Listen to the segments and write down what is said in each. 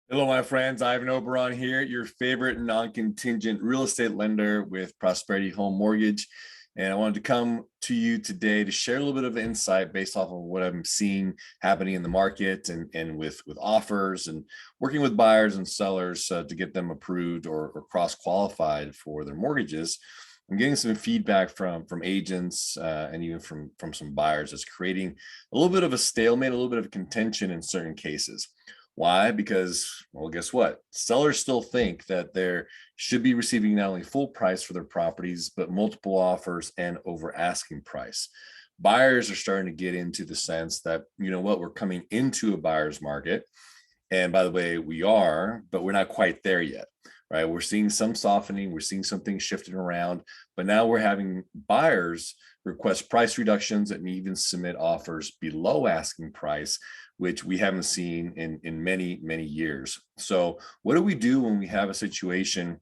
Hello, my friends. Ivan Oberon here, your favorite non-contingent real estate lender with Prosperity Home Mortgage. And I wanted to come to you today to share a little bit of insight based off of what I'm seeing happening in the market and with offers and working with buyers and sellers to get them approved or cross-qualified for their mortgages. I'm getting some feedback from agents and even from some buyers that's creating a little bit of a stalemate, a little bit of contention in certain cases. Why? Because, well, guess what? Sellers still think that they should be receiving not only full price for their properties, but multiple offers and over asking price. Buyers are starting to get into the sense that, you know what, we're coming into a buyer's market. And by the way, we are, but we're not quite there yet, right? We're seeing some softening, we're seeing some things shifting around, but now we're having buyers request price reductions and even submit offers below asking price, which we haven't seen in many years. So what do we do when we have a situation,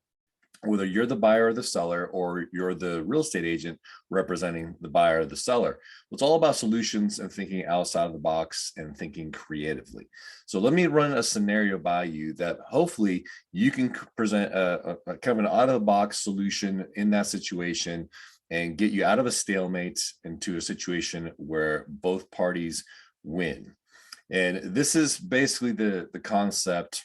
whether you're the buyer or the seller, or you're the real estate agent representing the buyer or the seller? It's all about solutions and thinking outside of the box and thinking creatively. So let me run a scenario by you that hopefully you can present a kind of an out of the box solution in that situation and get you out of a stalemate into a situation where both parties win. And this is basically the concept,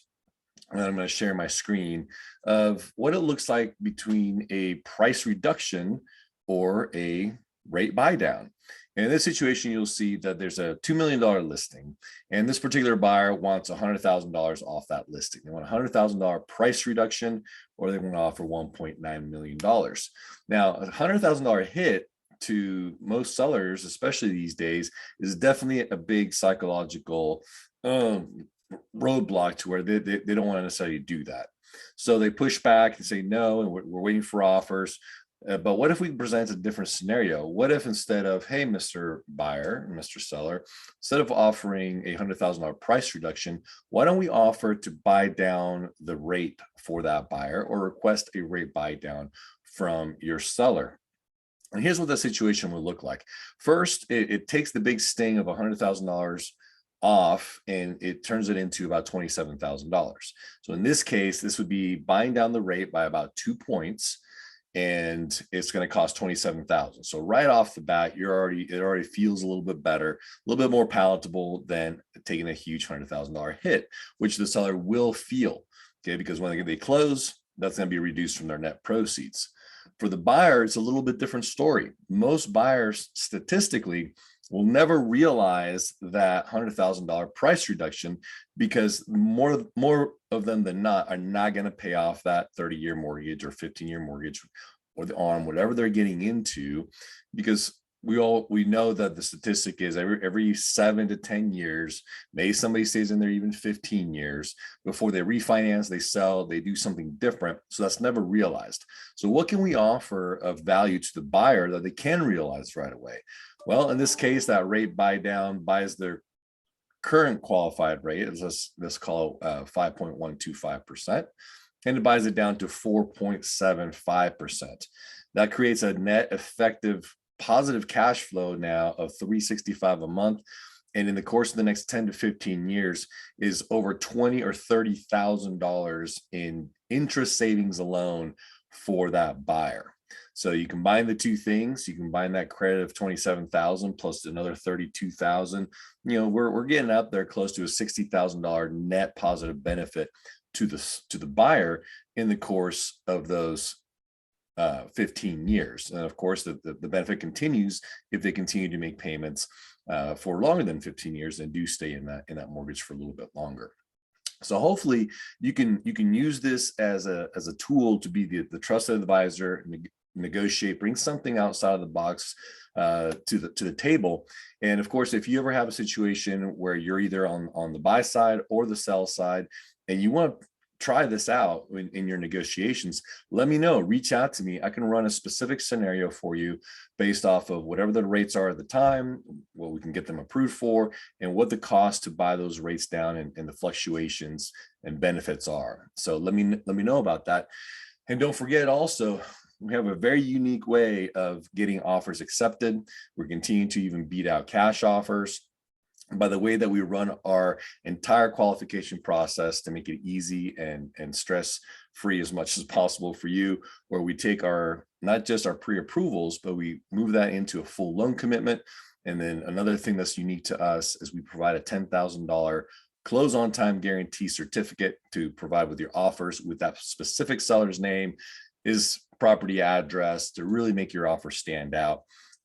and I'm going to share my screen, of what it looks like between a price reduction or a rate buy down. And in this situation, you'll see that there's a $2 million listing, and this particular buyer wants $100,000 off that listing. They want a $100,000 price reduction, or they want to offer $1.9 million. Now, a $100,000 hit to most sellers, especially these days, is definitely a big psychological roadblock to where they don't want to necessarily do that. So they push back and say no, and we're waiting for offers. But what if we present a different scenario? What if instead of, hey, Mr. Buyer, Mr. Seller, instead of offering a $100,000 price reduction, why don't we offer to buy down the rate for that buyer or request a rate buy down from your seller? And here's what the situation would look like. First, it takes the big sting of $100,000 off and it turns it into about $27,000. So in this case, this would be buying down the rate by about 2 points, and it's going to cost 27,000. So right off the bat, it already feels a little bit better, a little bit more palatable than taking a huge $100,000 hit, which the seller will feel, okay? Because when they close, that's going to be reduced from their net proceeds. For the buyer, it's a little bit different story. Most buyers statistically will never realize that $100,000 price reduction, because more of them than not are not going to pay off that 30-year mortgage or 15-year mortgage or on whatever they're getting into, because we know that the statistic is every 7 to 10 years, maybe somebody stays in there even 15 years before they refinance, they sell, they do something different. So that's never realized. So what can we offer of value to the buyer that they can realize right away? Well, in this case, that rate buy down buys their current qualified rate, let's call 5.125%, and it buys it down to 4.75%. That creates a net effective positive cash flow now of $365 a month, and in the course of the next 10 to 15 years is over $20,000 or $30,000 in interest savings alone for that buyer. So you combine the two things, you combine that credit of 27,000 plus another 32,000, we're getting up there close to a $60,000 net positive benefit to the buyer in the course of those 15 years. And of course, the benefit continues if they continue to make payments for longer than 15 years and do stay in that mortgage for a little bit longer. So hopefully you can use this as a tool to be the trusted advisor, negotiate, bring something outside of the box to the table. And of course, if you ever have a situation where you're either on the buy side or the sell side and you want to try this out in your negotiations, let me know. Reach out to me. I can run a specific scenario for you based off of whatever the rates are at the time, what we can get them approved for, and what the cost to buy those rates down and the fluctuations and benefits are. So let me know about that. And don't forget also, we have a very unique way of getting offers accepted. We're continuing to even beat out cash offers. by the way that we run our entire qualification process to make it easy and stress free as much as possible for you, where we take our not just our pre-approvals, but we move that into a full loan commitment. And then another thing that's unique to us is we provide a $10,000 close on time guarantee certificate to provide with your offers with that specific seller's name, his property address, to really make your offer stand out.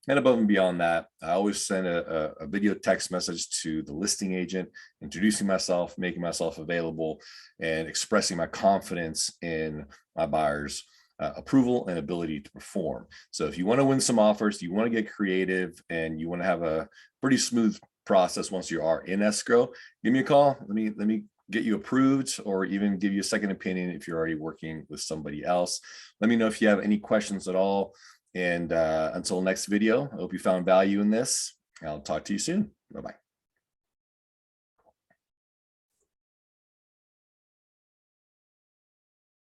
And above and beyond that, I always send a video text message to the listing agent, introducing myself, making myself available, and expressing my confidence in my buyer's approval and ability to perform. So if you want to win some offers, you want to get creative, and you want to have a pretty smooth process once you are in escrow, give me a call. Let me get you approved, or even give you a second opinion if you're already working with somebody else. Let me know if you have any questions at all. And until next video, I hope you found value in this. I'll talk to you soon. Bye-bye.